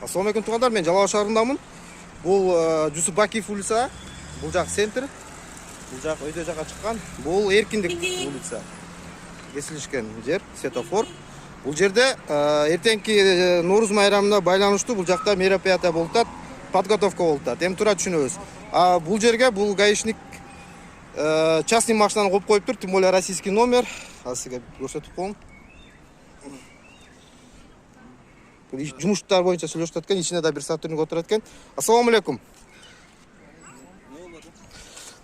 Assalamu alaikum туугандар, мен Жалал шаарындамын. Бул Жусупбакиев улица, бул жак центр. Бул жак өйдө жака чыккан. Бул Эркиндик улица. Кесилишкен жер, светофор. Бул жерде эртеңки Нооруз майрамына байланыштуу бул жакта мероприятие болуп атат, подготовка болуп атат. Эми тура түшүнөбүз. Бул жерге бул гаишник частный машинаны коюп коюптур, тем более российский номер. Сизге көрсөтүп коем. Жумуштар боюнча сүйлөшүп аткан, ичинде да бир сотрудник отуруп аткан. Ассаламу алейкум.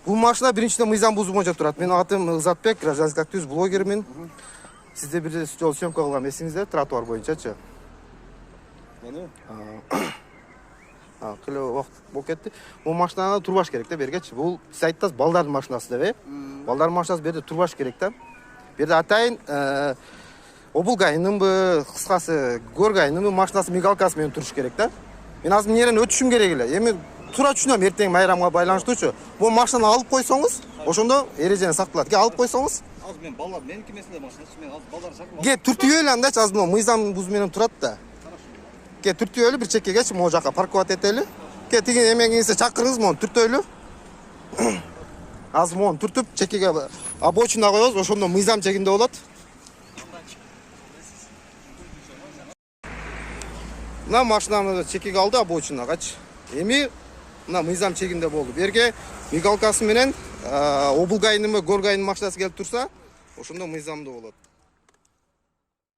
Бул машина биринчиден мыйзам бузуу боюнча турат. Менин атым Ызатбек, гражданский активист, блогермин. Сизде бир жол съемка кылгам, эсиңизде, тротуар боюнчачы. Мени? Кылы убакыт болуп кетти. Бул машинаны турбаш керек да бергечи. Бул сиз айттыңыз балдардын машинасы деп, балдардын машинасы берде турбаш керек да. Берде атайын обулгайнынбы, кыскасы горгайнынбы машинасы мигалкасы менен туруш керек да. Мен азыр мына жерден өтүшүм керек эле. Эми тура түшүнөм, эртең майрамга байланыштуучу. Бул машинаны алып койсоңуз, ошондо эрежени сакталат. Алып койсоңуз. Азыр мен балдар, меники эмес эле машинасы, мен азыр балдар шақырып. Түртүп эле андачы, азыр мына мыйзам бузуу менен турат да. Түртүп эле бир чеккегечи могу жака парковать этели. Тиги эмеңизди чакырыңыз, мону түртөйлү. Азыр мону түртүп чеккеге обочина коебуз, ошондо мыйзам чегинде болот. Мына машинаны чекеге алды обочинагачы. Эми мына мыйзам чегинде болду. Берге мигалкасы менен обулгайнын, горгайнын машинасы келип турса, ошондо мыйзамдуу болот.